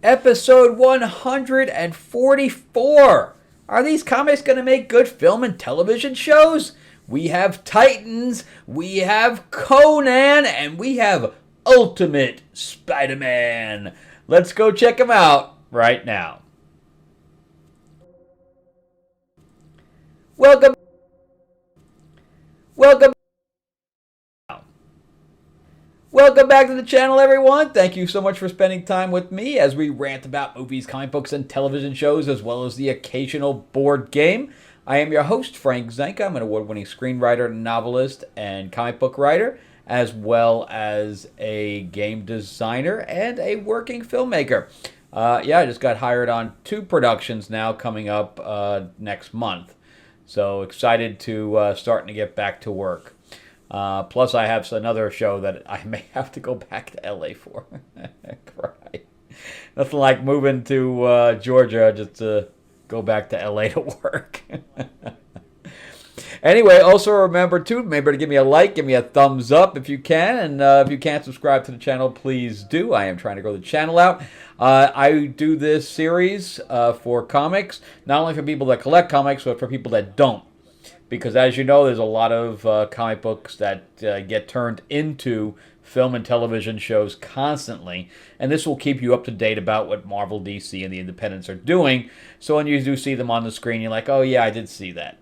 Episode 144. Are these comics going to make good film and television shows? We have Titans, we have Conan, and we have Ultimate Spider-Man. Let's go check them out right now. Welcome. Welcome. Welcome back to the channel, everyone. Thank you so much for spending time with me as we rant about movies, comic books, and television shows, as well as the occasional board game. I am your host, Frank Zanca. I'm an award-winning screenwriter, novelist, and comic book writer, as well as a game designer and a working filmmaker. I just got hired on 2 productions now coming up next month. So excited to starting to get back to work. Plus, I have another show that I may have to go back to LA for. Cry. Nothing like moving to Georgia just to go back to LA to work. Anyway, also remember to give me a like, give me a thumbs up if you can, and if you can't subscribe to the channel, please do. I am trying to grow the channel out. I do this series for comics, not only for people that collect comics, but for people that don't. Because as you know, there's a lot of comic books that get turned into film and television shows constantly. And this will keep you up to date about what Marvel, DC, and the independents are doing. So when you do see them on the screen, you're like, oh yeah, I did see that.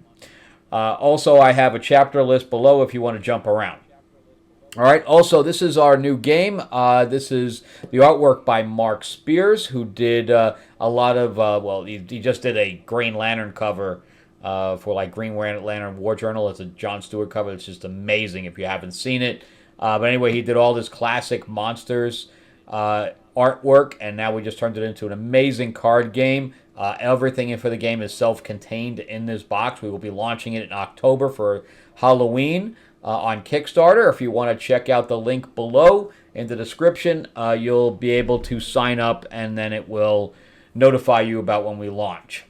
Also, I have a chapter list below if you want to jump around. All right, also, this is our new game. This is the artwork by Mark Spears, who did a lot of, he just did a Green Lantern cover for like Green Lantern War Journal. It's a Jon Stewart cover. It's just amazing if you haven't seen it. But anyway, he did all this classic monsters artwork, and now we just turned it into an amazing card game. Everything for the game is self-contained in this box. We will be launching it in October for Halloween on Kickstarter. If you want to check out the link below in the description, you'll be able to sign up, and then it will notify you about when we launch.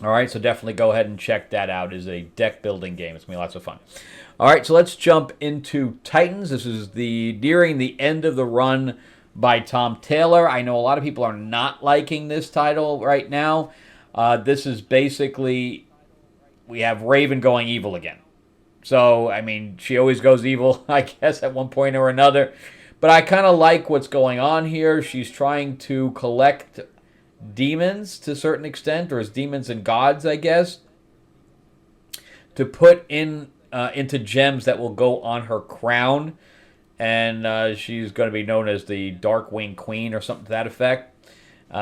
All right, so definitely go ahead and check that out. It's a deck building game. It's going to be lots of fun. All right, so let's jump into Titans. This is nearing the end of the run by Tom Taylor. I know a lot of people are not liking this title right now. This is basically, we have Raven going evil again. So, I mean, she always goes evil, I guess, at one point or another. But I kind of like what's going on here. She's trying to collect demons to a certain extent, or as demons and gods, I guess, to put into gems that will go on her crown, and she's going to be known as the Darkwing Queen or something to that effect.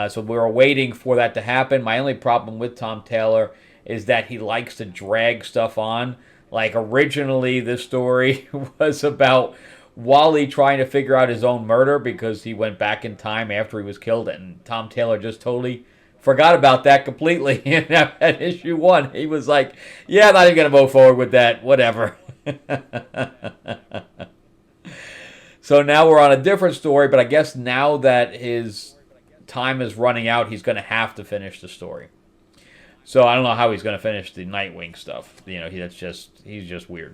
So we're waiting for that to happen. My only problem with Tom Taylor is that he likes to drag stuff on. Like originally, this story was about Wally trying to figure out his own murder because he went back in time after he was killed, and Tom Taylor just totally forgot about that completely. And at issue 1, he was like, yeah, I'm not even going to move forward with that, whatever. So now we're on a different story, but I guess now that his time is running out, he's going to have to finish the story. So I don't know how he's going to finish the Nightwing stuff. You know, he's just weird.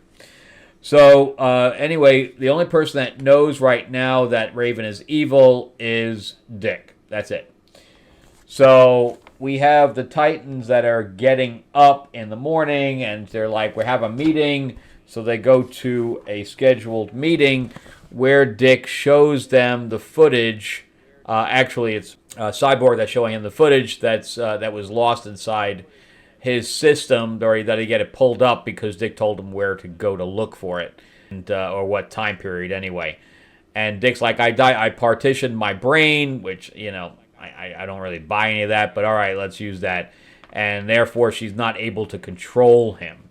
So, anyway, the only person that knows right now that Raven is evil is Dick. That's it. So, we have the Titans that are getting up in the morning, and they're like, we have a meeting. So, they go to a scheduled meeting where Dick shows them the footage. Actually, it's Cyborg that's showing him the footage that was lost inside his system, or that he get it pulled up because Dick told him where to go to look for it, and, or what time period anyway. And Dick's like, I partitioned my brain, which, you know, I don't really buy any of that, but all right, let's use that. And therefore, she's not able to control him.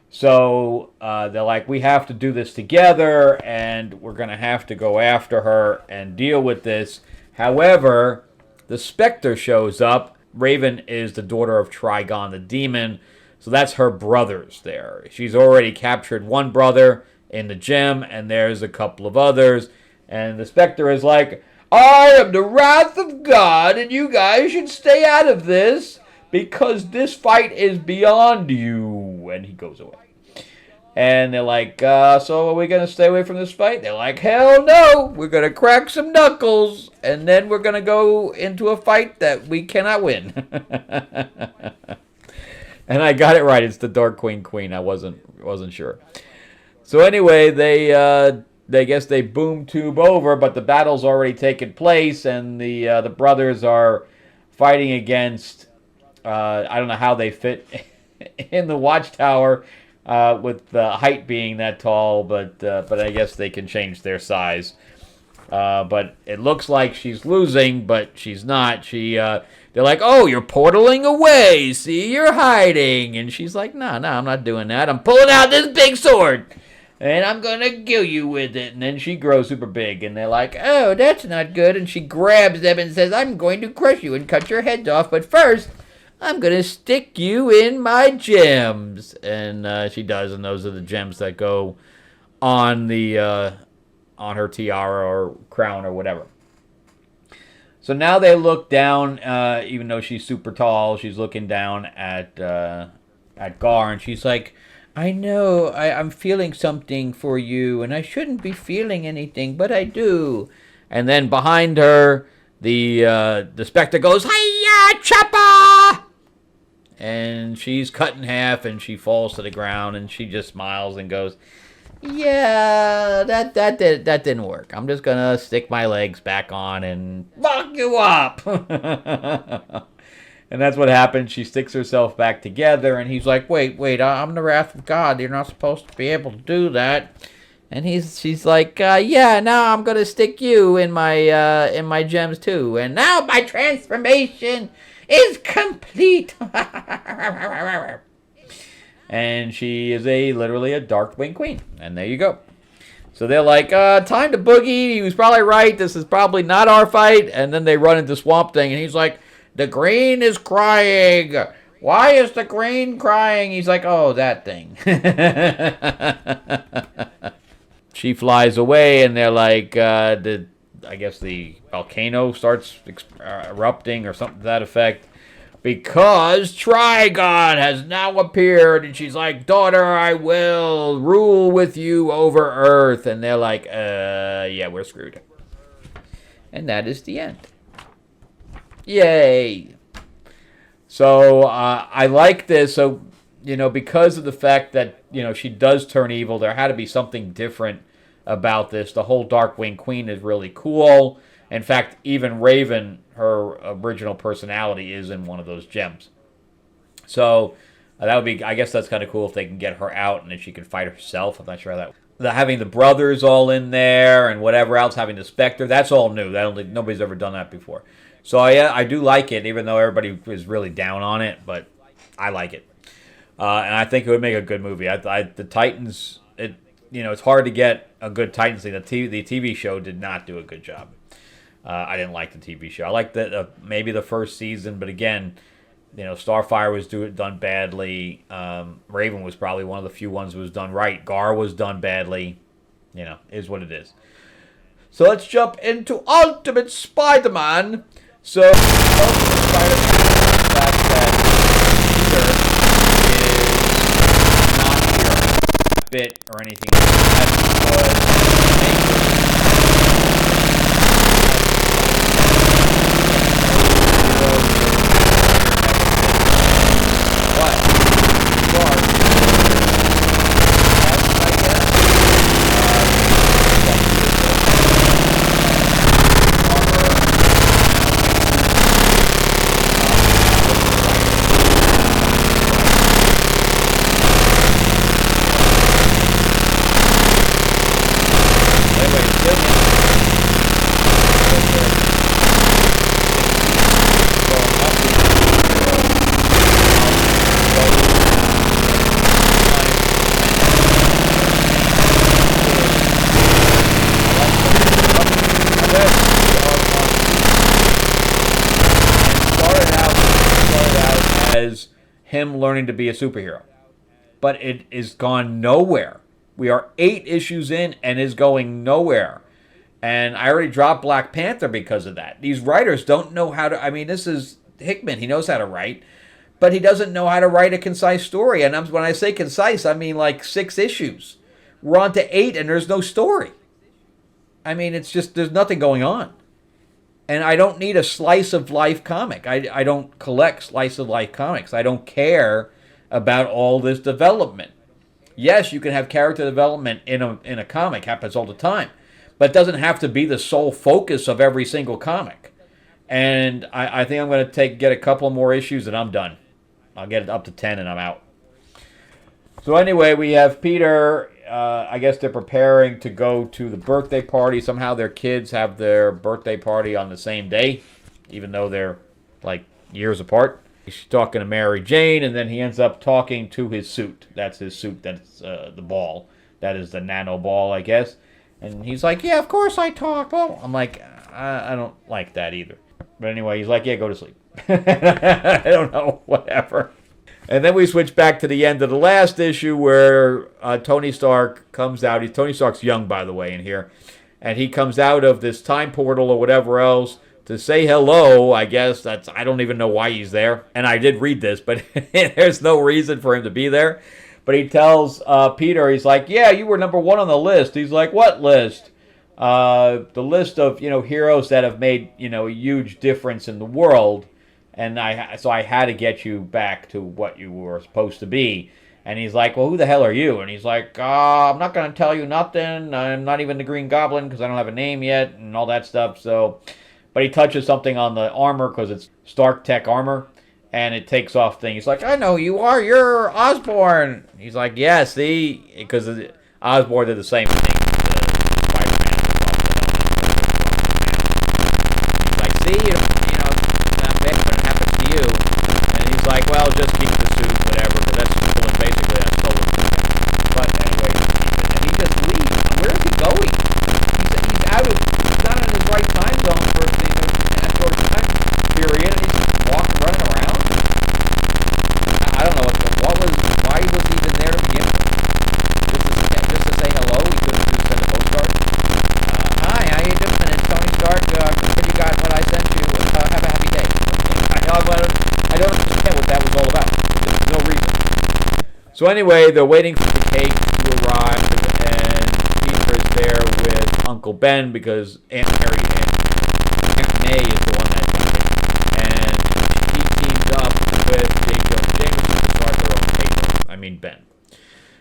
So they're like, we have to do this together, and we're going to have to go after her and deal with this. However, the Spectre shows up. Raven is the daughter of Trigon the Demon, so that's her brothers there. She's already captured one brother in the gym, and there's a couple of others. And the Spectre is like, I am the wrath of God, and you guys should stay out of this, because this fight is beyond you. And he goes away. And they're like, so are we going to stay away from this fight? They're like, hell no! We're going to crack some knuckles, and then we're going to go into a fight that we cannot win. And I got it right. It's the Dark Queen. I wasn't sure. So anyway, they guess they boom tube over, but the battle's already taken place, and the brothers are fighting against. I don't know how they fit in the watchtower with the height being that tall, but I guess they can change their size. But it looks like she's losing, but she's not. They're like, oh, you're portaling away. See, you're hiding. And she's like, no, I'm not doing that. I'm pulling out this big sword, and I'm going to kill you with it. And then she grows super big, and they're like, oh, that's not good. And she grabs them and says, I'm going to crush you and cut your heads off. But first, I'm going to stick you in my gems. And she does, and those are the gems that go on on her tiara or crown or whatever. So now they look down, even though she's super tall, she's looking down at Gar, and she's like, I know, I'm feeling something for you, and I shouldn't be feeling anything, but I do. And then behind her, the Spectre goes, Hiya, Chopper! And she's cut in half, and she falls to the ground, and she just smiles and goes, yeah, that didn't work. I'm just gonna stick my legs back on and fuck you up. And that's what happened. She sticks herself back together, and he's like, wait, I'm the wrath of God. You're not supposed to be able to do that. And she's like, yeah, now I'm gonna stick you in my gems too. And now my transformation is complete. And she is literally a Darkwing Queen. And there you go. So they're like, time to boogie. He was probably right. This is probably not our fight. And then they run into Swamp Thing. And he's like, the green is crying. Why is the green crying? He's like, oh, that thing. She flies away. And they're like, I guess the volcano starts erupting or something to that effect. Because Trigon has now appeared, and she's like, daughter, I will rule with you over Earth. And they're like, yeah, we're screwed. And that is the end. Yay. So, I like this. So, because of the fact that, she does turn evil, there had to be something different about this. The whole Darkwing Queen is really cool. In fact, even Raven, her original personality, is in one of those gems. So that would be, I guess that's kind of cool if they can get her out and then she can fight herself. I'm not sure how that. Having the brothers all in there and whatever else, having the Spectre, that's all new. Nobody's ever done that before. So I do like it, even though everybody is really down on it, but I like it. And I think it would make a good movie. The Titans, it's hard to get a good Titans thing. The TV show did not do a good job. I didn't like the TV show. I liked maybe the first season, but again, Starfire was done badly. Raven was probably one of the few ones that was done right. Gar was done badly. Is what it is. So let's jump into Ultimate Spider-Man. So Ultimate Spider-Man, the fact that Peter is not here, bit or anything. That's him learning to be a superhero. But it is gone nowhere. We are 8 issues in and is going nowhere. And I already dropped Black Panther because of that. These writers don't know how to... this is Hickman. He knows how to write. but he doesn't know how to write a concise story. And when I say concise, I mean like 6 issues. We're on to 8 and there's no story. I mean, it's just, there's nothing going on. And I don't need a slice of life comic. I don't collect slice of life comics. I don't care about all this development. Yes, you can have character development in a comic. Happens all the time. But it doesn't have to be the sole focus of every single comic. And I think I'm going to get a couple more issues and I'm done. I'll get it up to 10 and I'm out. So anyway, we have Peter. I guess they're preparing to go to the birthday party. Somehow their kids have their birthday party on the same day, even though they're like years apart. He's talking to Mary Jane, and then he ends up talking to his suit. That's his suit. That's the ball. That is the nano ball, I guess. And he's like, yeah, of course I talk. Well, I'm like, I don't like that either. But anyway, he's like, yeah, go to sleep. I don't know, whatever. And then we switch back to the end of the last issue where Tony Stark comes out. Tony Stark's young, by the way, in here. And he comes out of this time portal or whatever else to say hello. I guess I don't even know why he's there. And I did read this, but there's no reason for him to be there. But he tells Peter, he's like, yeah, you were number 1 on the list. He's like, what list? The list of, heroes that have made, a huge difference in the world. And so I had to get you back to what you were supposed to be. And he's like, well, who the hell are you? And he's like, I'm not going to tell you nothing. I'm not even the Green Goblin because I don't have a name yet and all that stuff. So, but he touches something on the armor because it's Stark Tech armor. And it takes off thing. He's like, I know who you are. You're Osborn. He's like, yeah, see? Because Osborn did the same thing. He's like, see? It's not bad when it happens to you. And he's like, well, just keep the suit, whatever. Because that's stolen, basically, that's stolen. But anyway, and he just leaves. Where is he going? He's out of, he's not in his right time zone for a short time period. And he's just running around. I don't know why was he even there to begin with? Just to say hello? He couldn't just send a postcard? Hi, how you doing? It's Tony Stark. You got what I sent you. Have a happy day. I don't understand what that was all about. There's no reason. So anyway, they're waiting for the cake to arrive, and Peter is there with Uncle Ben because Aunt May is the one that got it. And he teamed up with J. Jonah Jameson to start their own cake. I mean Ben.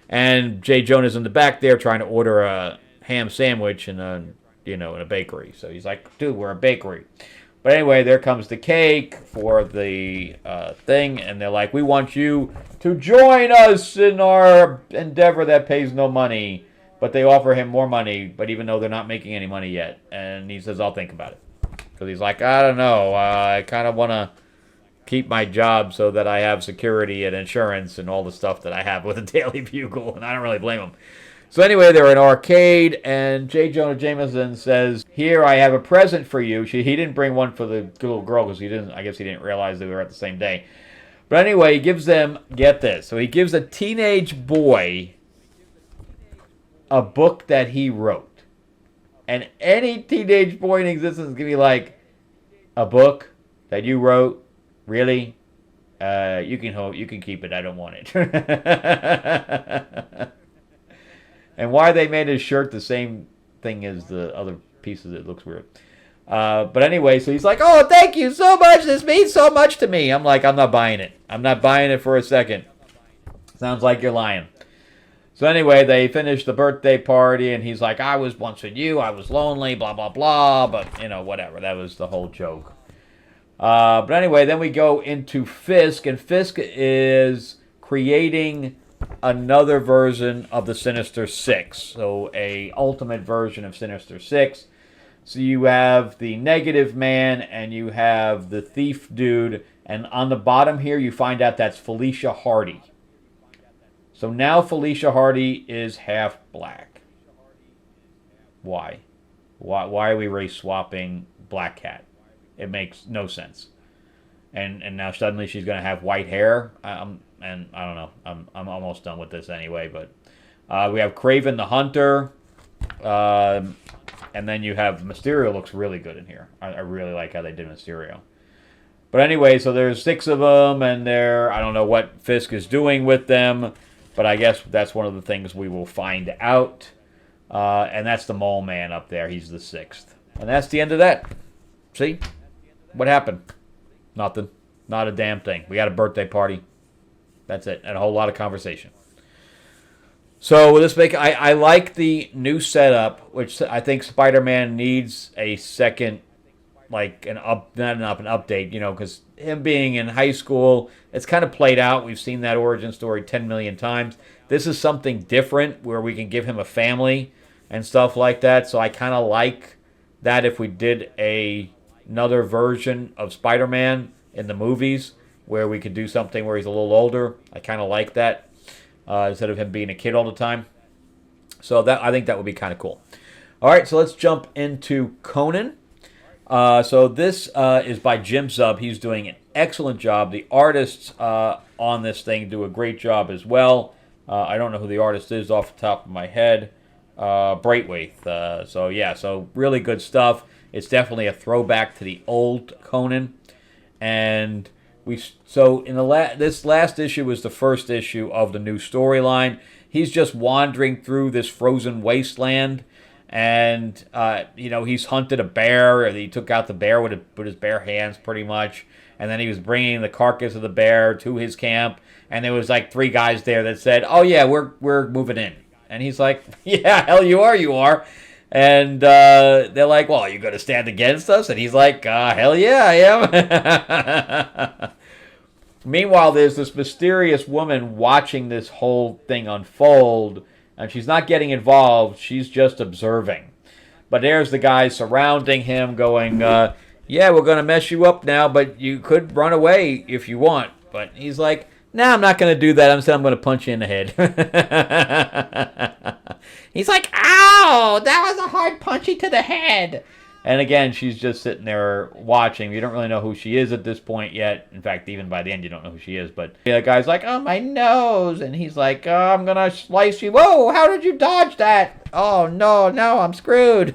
And J. Jonah's in the back there trying to order a ham sandwich in a bakery. So he's like, dude, we're a bakery. But anyway, there comes the cake for the thing, and they're like, we want you to join us in our endeavor that pays no money. But they offer him more money, but even though they're not making any money yet. And he says, I'll think about it. Because he's like, I don't know, I kind of want to keep my job so that I have security and insurance and all the stuff that I have with the Daily Bugle, and I don't really blame him. So anyway, they're in an arcade, and J. Jonah Jameson says, here, I have a present for you. He didn't bring one for the little girl because I guess he didn't realize they were at the same day. But anyway, he gives them, get this, so he gives a teenage boy a book that he wrote. And any teenage boy in existence is going to be like, a book that you wrote? Really? You can keep it. I don't want it. And why they made his shirt the same thing as the other pieces, it looks weird. But anyway, so he's like, oh, thank you so much. This means so much to me. I'm like, I'm not buying it. I'm not buying it for a second. Sounds like you're lying. So anyway, they finish the birthday party, and he's like, I was once with you. I was lonely, blah, blah, blah. But, whatever. That was the whole joke. But anyway, then we go into Fisk, and Fisk is creating another version of the Sinister Six. So a ultimate version of Sinister Six. So you have the Negative Man, and you have the Thief Dude, and on the bottom here you find out that's Felicia Hardy. So now Felicia Hardy is half black. Why? Why are we race swapping Black Cat? It makes no sense. And now suddenly she's going to have white hair. And I don't know. I'm almost done with this anyway. But we have Kraven the Hunter. And then you have Mysterio looks really good in here. I really like how they did Mysterio. But anyway, so there's 6 of them, and I don't know what Fisk is doing with them, but I guess that's one of the things we will find out. And that's the Mole Man up there. He's the 6th. And that's the end of that. See? What happened? Nothing. Not a damn thing. We had a birthday party. That's it. And a whole lot of conversation. So this I like the new setup, which I think Spider-Man needs a second, like an update, because him being in high school, it's kind of played out. We've seen that origin story 10 million times. This is something different where we can give him a family and stuff like that. So I kind of like that if we did another version of Spider-Man in the movies where we could do something where he's a little older. I kind of like that. Instead of him being a kid all the time. So I think that would be kind of cool. All right, so let's jump into Conan. So this is by Jim Zub. He's doing an excellent job. The artists on this thing do a great job as well. I don't know who the artist is off the top of my head. Braithwaite. So really good stuff. It's definitely a throwback to the old Conan. And this last issue was the first issue of the new storyline. He's just wandering through this frozen wasteland, and he's hunted a bear. He took out the bear with his bare hands, pretty much, and then he was bringing the carcass of the bear to his camp. And there was like 3 guys there that said, "Oh yeah, we're moving in," and he's like, "Yeah, hell you are." And they're like, "Well, are you going to stand against us?" And he's like, "Hell yeah, I am." Meanwhile, there's this mysterious woman watching this whole thing unfold, and she's not getting involved. She's just observing. But there's the guys surrounding him going, "Yeah, we're going to mess you up now, but you could run away if you want." But he's like, "No, I'm not going to do that. Instead, I'm going to punch you in the head." He's like, "Ow, that was a hard punchy to the head." And again, she's just sitting there watching. You don't really know who she is at this point yet. In fact, even by the end, you don't know who she is. But the guy's like, "Oh, my nose." And he's like, "Oh, I'm going to slice you." "Whoa, how did you dodge that?" "Oh, no, I'm screwed."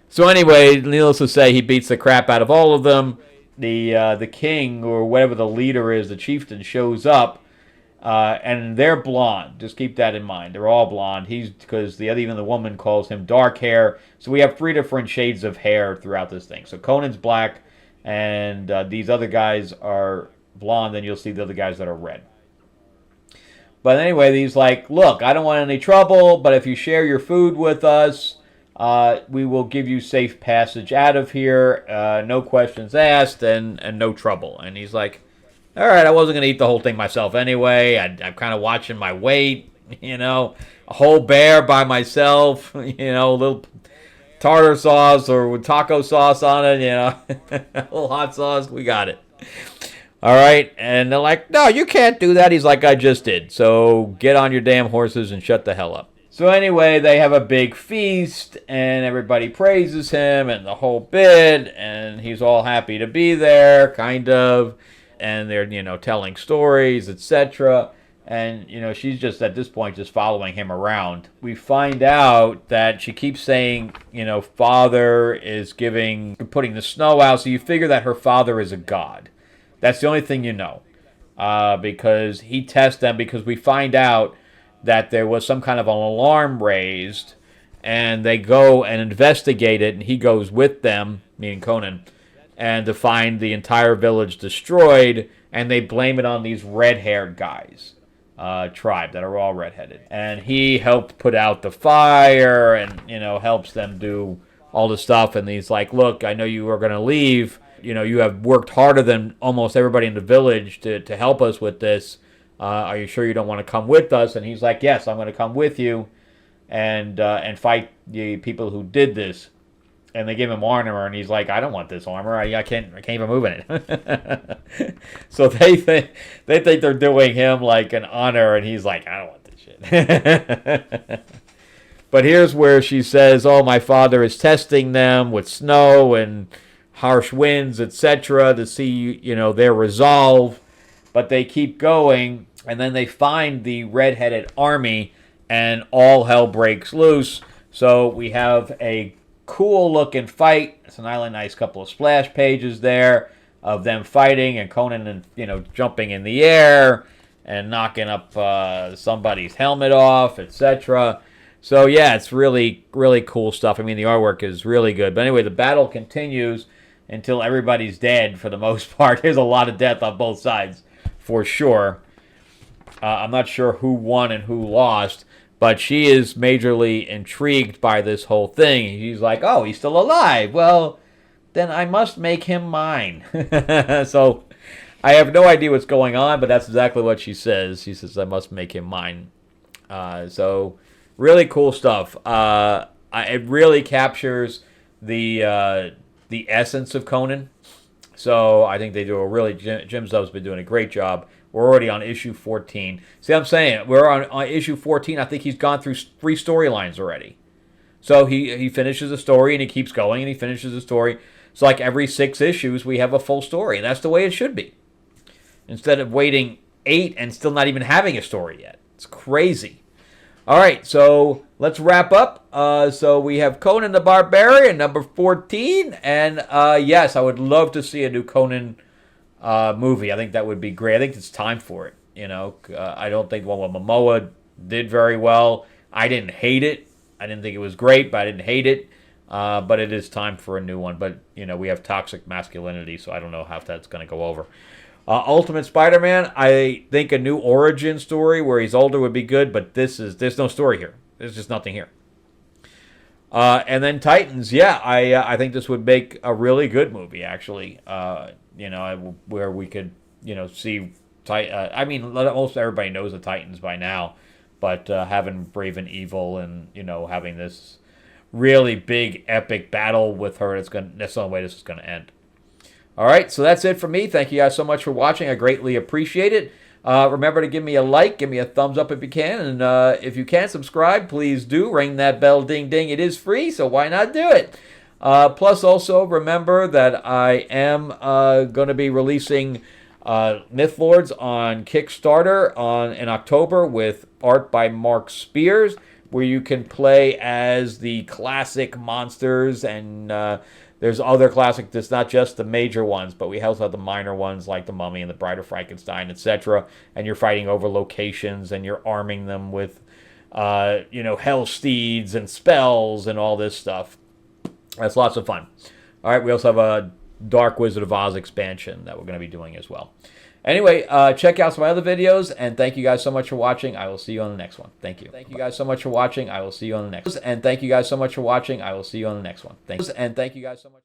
So anyway, needless to say, he beats the crap out of all of them. The king, or whatever the leader is, the chieftain, shows up. And they're blonde. Just keep that in mind. They're all blonde. Because even the woman calls him dark hair. So we have 3 different shades of hair throughout this thing. So Conan's black, and these other guys are blonde. Then you'll see the other guys that are red. But anyway, he's like, "Look, I don't want any trouble, but if you share your food with us, we will give you safe passage out of here. No questions asked, and no trouble." And he's like, "All right, I wasn't going to eat the whole thing myself anyway. I'm kind of watching my weight, a whole bear by myself, a little tartar sauce or with taco sauce on it, a little hot sauce. We got it." All right, and they're like, "No, you can't do that." He's like, "I just did. So get on your damn horses and shut the hell up." So anyway, they have a big feast, and everybody praises him and the whole bit, and he's all happy to be there, kind of. And they're, telling stories, etc. And, she's just, at this point, just following him around. We find out that she keeps saying, father is putting the snow out. So you figure that her father is a god. That's the only thing you know. Because he tests them, because we find out that there was some kind of an alarm raised. And they go and investigate it, and he goes with them, meaning Conan, and to find the entire village destroyed, and they blame it on these red-haired guys, tribe, that are all redheaded. And he helped put out the fire, and, helps them do all the stuff, and he's like, "Look, I know you are going to leave. You have worked harder than almost everybody in the village to help us with this. Are you sure you don't want to come with us?" And he's like, "Yes, I'm going to come with you, and fight the people who did this." And they give him armor, and he's like, "I don't want this armor. I can't even move in it." So they think they're doing him like an honor, and he's like, "I don't want this shit." But here's where she says, "Oh, my father is testing them with snow and harsh winds, etc., to see, their resolve." But they keep going, and then they find the red-headed army, and all hell breaks loose. So we have a cool looking fight. It's a really nice couple of splash pages there of them fighting and Conan and jumping in the air and knocking up somebody's helmet off, etc. So yeah, it's really, really cool stuff. I mean, the artwork is really good. But anyway, the battle continues until everybody's dead for the most part. There's a lot of death on both sides, for sure. I'm not sure who won and who lost, but she is majorly intrigued by this whole thing. He's like, oh, he's still alive. Well, then I must make him mine. So I have no idea what's going on, but that's exactly what she says. She says, I must make him mine. So really cool stuff. It really captures the essence of Conan. So I think they do a really, Jim Zub's been doing a great job. We're already on issue 14. See what I'm saying? We're on issue 14. I think he's gone through 3 storylines already. So he finishes a story and he keeps going and he finishes a story. So like every 6 issues, we have a full story. And that's the way it should be. Instead of waiting 8 and still not even having a story yet. It's crazy. All right, so let's wrap up. So we have Conan the Barbarian, number 14. And yes, I would love to see a new Conan movie. I think that would be great. I think it's time for it. I don't think one with Momoa did very well. I didn't hate it. I didn't think it was great, but I didn't hate it. But it is time for a new one. But, we have toxic masculinity, so I don't know how that's going to go over. Ultimate Spider-Man, I think a new origin story where he's older would be good, but there's no story here. There's just nothing here. And then Titans, yeah, I think this would make a really good movie, actually. Where we could, see... I mean, almost everybody knows the Titans by now, but having Brave and Evil and, having this really big, epic battle with her, that's the only way this is going to end. All right, so that's it for me. Thank you guys so much for watching. I greatly appreciate it. Remember to give me a like, give me a thumbs up if you can, and if you can't subscribe, please do. Ring that bell, ding, ding. It is free, so why not do it? Plus, also, remember that I am going to be releasing Mythlords on Kickstarter in October with art by Mark Spears, where you can play as the classic monsters, and there's other classic, it's not just the major ones, but we also have the minor ones like the Mummy and the Bride of Frankenstein, etc. And you're fighting over locations, and you're arming them with, hell steeds and spells and all this stuff. That's lots of fun. All right, we also have a Dark Wizard of Oz expansion that we're going to be doing as well. Anyway, check out some of my other videos, and thank you guys so much for watching. I will see you on the next one. Thank you. Thank you guys so much for watching. I will see you on the next one. And thank you guys so much for watching. I will see you on the next one. Thanks. And thank you guys so much.